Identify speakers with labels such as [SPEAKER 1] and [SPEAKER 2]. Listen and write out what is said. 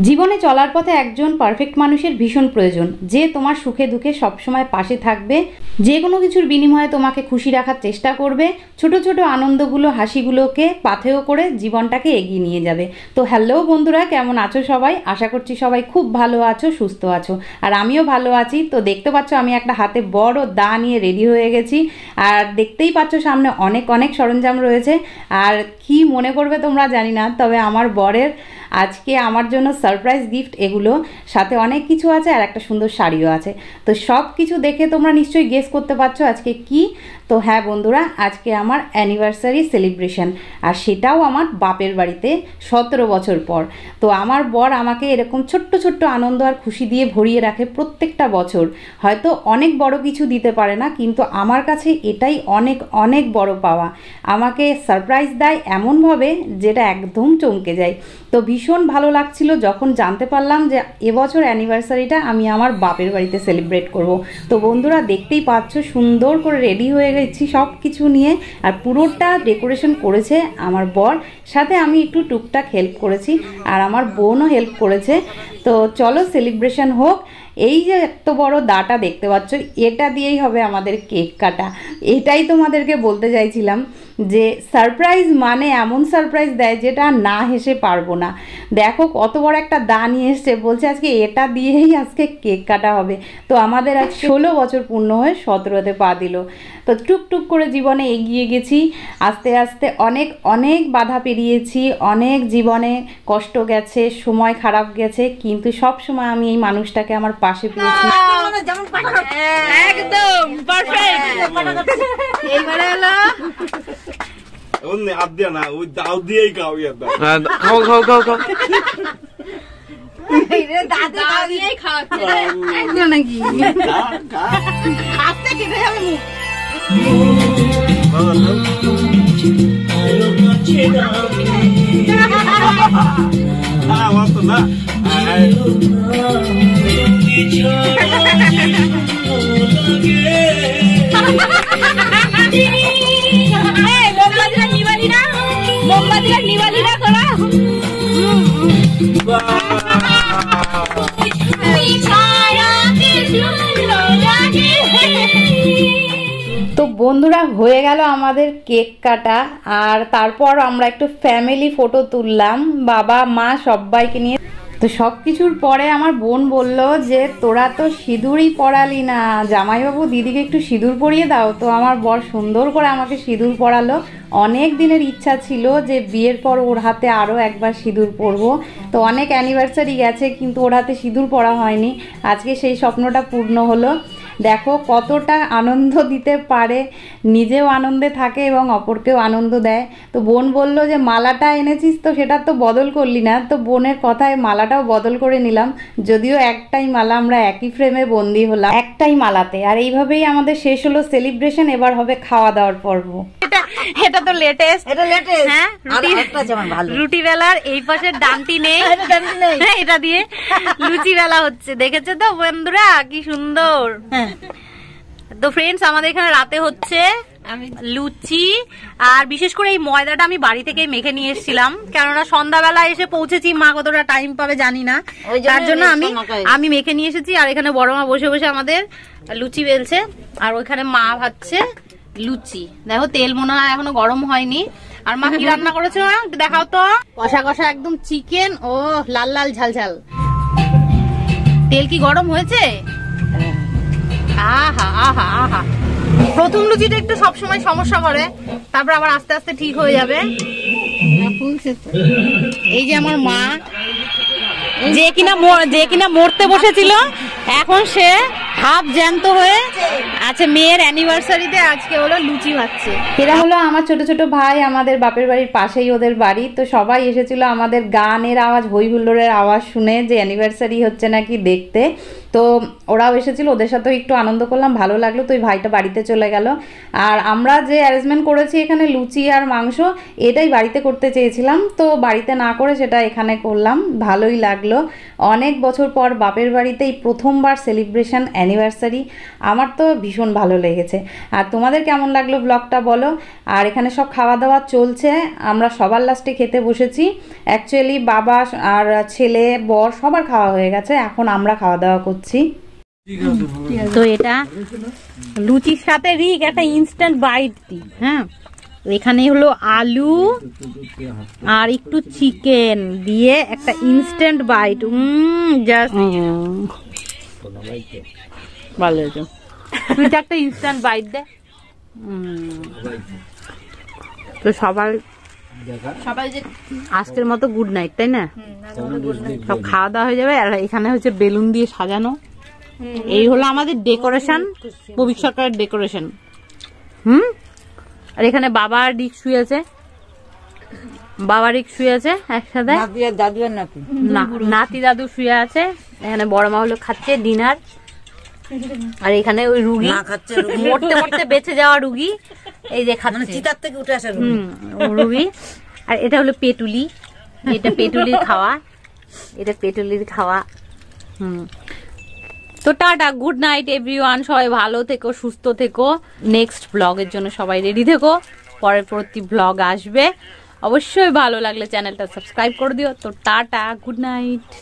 [SPEAKER 1] জীবনে চলার পথে একজন পারফেক্ট মানুষের ভীষণ প্রয়োজন, যে তোমার সুখে দুঃখে সবসময় পাশে থাকবে, যে কোনো কিছুর বিনিময়ে তোমাকে খুশি রাখার চেষ্টা করবে, ছোট ছোট আনন্দগুলো হাসিগুলোকে পাথেয় করে জীবনটাকে এগিয়ে নিয়ে যাবে। তো হ্যালো বন্ধুরা, কেমন আছো সবাই? আশা করছি সবাই খুব ভালো আছো, সুস্থ আছো, আর আমিও ভালো আছি। তো দেখতে পাচ্ছ আমি একটা হাতে বড় দা নিয়ে রেডি হয়ে গেছি, আর দেখতেই পাচ্ছ সামনে অনেক অনেক সরঞ্জাম রয়েছে। আর কি মনে করবে তোমরা জানি না, তবে আমার বরের আজকে আমার জন্য সারপ্রাইজ গিফট এগুলো, সাথে অনেক কিছু আছে আর একটা সুন্দর শাড়িও আছে। তো সব কিছু দেখে তোমরা নিশ্চয়ই গেস করতে পারছো আজকে কি। তো হ্যাঁ বন্ধুরা, আজকে আমার অ্যানিভার্সারি সেলিব্রেশন, আর সেটাও আমার বাপের বাড়িতে 17 বছর পর। তো আমার বর আমাকে এরকম ছোট্ট ছোট্ট আনন্দ আর খুশি দিয়ে ভরিয়ে রাখে প্রত্যেকটা বছর। হয়তো অনেক বড় কিছু দিতে পারে না, কিন্তু আমার কাছে এটাই অনেক অনেক বড় পাওয়া। আমাকে সারপ্রাইজ দেয় এমনভাবে যেটা একদম চমকে যায়। তো ভীষণ ভালো লাগছিল যখন জানতে পারলাম যে এবছর অ্যানিভার্সারিটা আমি আমার বাপের বাড়িতে সেলিব্রেট করব। তো বন্ধুরা দেখতেই পাচ্ছ সুন্দর করে রেডি হয়ে গেছি সব কিছু নিয়ে, আর পুরোটা ডেকোরেশন করেছে আমার বর, সাথে আমি একটু টুকটাক হেল্প করেছি, আর আমার বোনও হেল্প করেছে। তো চলো সেলিব্রেশন হোক। এই যে এত বড় দাটা দেখতে পাচ্ছ, এটা দিয়েই হবে আমাদের কেক কাটা। এটাই তোমাদেরকে বলতে চাইছিলাম যে সারপ্রাইজ মানে এমন সারপ্রাইজ দেয় যেটা না হেসে পারবো না। দেখো কত বড় একটা দা নিয়ে এসছে, বলছে আজকে এটা দিয়েই আজকে কেক কাটা হবে। তো আমাদের আজ 16 বছর পূর্ণ হয়ে 17তে পা দিল। তো টুকটুক করে জীবনে এগিয়ে গেছি, আস্তে আস্তে অনেক অনেক বাধা পেরিয়েছি, অনেক জীবনে কষ্ট গেছে, সময় খারাপ গেছে, কিন্তু সব সময় আমি এই মানুষটাকে আমার পাশে পেয়েছি।
[SPEAKER 2] একদম পারফেক্ট। এইবারে হলো
[SPEAKER 3] ওনে আদ্যা না, ওই দাও দিয়েই খাও ইয়াদা।
[SPEAKER 2] খাও খাও খাও খাও। এই রে দাদা দাও দিয়েই খাওয়াচ্ছে একদম নাকি? আস্তে কেটে যাবে মুখ।
[SPEAKER 3] ওয়াতো না।
[SPEAKER 1] তো বন্ধুরা হয়ে গেল আমাদের কেক কাটা, আর তারপর আমরা একটু ফ্যামিলি ফটো তুললাম বাবা মা সবাইকে নিয়ে। তো সব কিছুর পরে আমার বোন বলল যে তোরা তো সিঁদুরই পরালি না, জামাইবাবু দিদিকে একটু সিঁদুর পরিয়ে দাও। তো আমার বর সুন্দর করে আমাকে সিঁদুর পরালো। অনেক দিনের ইচ্ছা ছিল যে বিয়ের পর ওর হাতে আরও একবার সিঁদুর পরবো। তো অনেক অ্যানিভার্সারি গেছে কিন্তু ওর হাতে সিঁদুর পরা হয়নি, আজকে সেই স্বপ্নটা পূর্ণ হলো। দেখো কতটা আনন্দ দিতে পারে, নিজেও আনন্দে থাকে এবং অপরকেও আনন্দ দেয়। তো বোন বলল যে মালাটা এনেছিস তো সেটা তো বদল করলি না। তো বোনের কথায় মালাটাও বদল করে নিলাম, যদিও একটাই মালা, আমরা একই ফ্রেমে বন্দি হলাম একটাই মালাতে। আর এইভাবেই আমাদের শেষ হলো সেলিব্রেশন। এবার হবে খাওয়া দাওয়ার পর্ব।
[SPEAKER 2] এটা তো লেটেস্ট,
[SPEAKER 4] এটা লেটেস্ট।
[SPEAKER 2] হ্যাঁ
[SPEAKER 4] আরেকটা যেমন ভালো,
[SPEAKER 2] রুটি বেলার এই পাশে ডান্টি নেই, এটা দিয়ে লুচি বেলা হচ্ছে। দেখেছো তো বন্ধুরা কি সুন্দর। তো ফ্রেন্ডস আমাদের এখানে রাতে হচ্ছে লুচি, আর বিশেষ করে এই ময়দাটা আমি বাড়ি থেকে মেখে নিয়ে এসেছিলাম, কেননা সন্ধ্যাবেলা এসে পৌঁছেছি, মা কতটা টাইম পাবে জানি না, তার জন্য আমি মেখে নিয়ে এসেছি। আর এখানে বড় মা বসে বসে আমাদের লুচি বেলছে, আর ওইখানে মা ভাজছে লুচি। দেখো তেল মনে হয় এখনো গরম হয়নি। আর মা কি রান্না করেছে মা দেখাও তো। কষা কষা একদম চিকেন, ও লাল লাল ঝাল ঝাল। তেল কি গরম হয়েছে? আহা আহা আহা। প্রথম লুচিটা একটু সবসময় সমস্যা করে, তারপর আবার আস্তে আস্তে ঠিক হয়ে যাবে। এই যে আমার মা, যে কিনা মরতে বসেছিল, এখন সে হাফ জ্যান্ত হয়ে আছে মেয়ের অ্যানিভার্সারিতে। আজকে হলো লুচি ভাজছে।
[SPEAKER 1] এরা হলো আমার ছোট ছোট ভাই, আমাদের বাপের বাড়ির পাশেই ওদের বাড়ি। তো সবাই এসেছিল আমাদের গানের আওয়াজ, হই হুল্লোড়ের আওয়াজ শুনে, যে অ্যানিভার্সারি হচ্ছে নাকি দেখতে। তো ওরাও এসেছিল, ওদের সাথেও একটু আনন্দ করলাম, ভালো লাগলো। তো ওই ভাইটা বাড়িতে চলে গেল। আর আমরা যে অ্যারেঞ্জমেন্ট করেছি এখানে লুচি আর মাংস, এটাই বাড়িতে করতে চেয়েছিলাম, তো বাড়িতে না করে সেটা এখানে করলাম, ভালোই লাগলো। অনেক বছর পর বাপের বাড়িতে এই প্রথমবার সেলিব্রেশন অ্যানিভার্সারি। আমার তো ভীষণ ভালো লেগেছে। আর তোমাদের কেমন লাগলো ব্লগটা বলো। আর এখানে সব খাওয়া দাওয়া চলছে, আমরা সবার লাস্টে খেতে বসেছি। অ্যাকচুয়ালি বাবা আর ছেলে বর সবার খাওয়া হয়ে গেছে, এখন আমরা খাওয়া দাওয়া করছি।
[SPEAKER 2] তো এটা লুচির সাথে রিক একটা ইনস্ট্যান্ট বাইট দিই। হ্যাঁ, এখানে হলো আলু আর একটু চিকেন দিয়ে একটা ইনস্ট্যান্ট বাইট। জাস্ট ভালো হয়েছে। তুই তো একটা ইনস্ট্যান্ট বাইট দে। তো সবাই যে আজকের মতো গুড নাইট, তাই না? সব খাওয়া দাওয়া হয়ে যাবে। আর এখানে হচ্ছে বেলুন দিয়ে সাজানো। এই হলো আমাদের ডেকোরেশন, প্রবীর সরকারের ডেকোরেশন। আর এখানে বাবা আর রিক শুয়ে আছে, বাবা রিক শুয়ে আছে একসাথে, নাতি দাদু শুয়ে আছে। এখানে বড় মা হলো খাচ্ছে ডিনার। আর এখানে ওই রুগী মরতে মরতে বেঁচে যাওয়া রুগী, এই যে খাচ্ছে, চিতার থেকে উঠে আসা রুগী। আর এটা হলো পেটুলি, এটা পেটুলির খাওয়া, এটা পেটুলির খাওয়া। তো টাটা, গুড নাইট এভরিওয়ান। সবাই ভালো থেকো, সুস্থ থেকো। নেক্সট ব্লগের জন্য সবাই রেডি থেকো, পরবর্তী ব্লগ আসবে। অবশ্যই ভালো লাগলে চ্যানেলটা সাবস্ক্রাইব করে দিও। তো টাটা, গুড নাইট।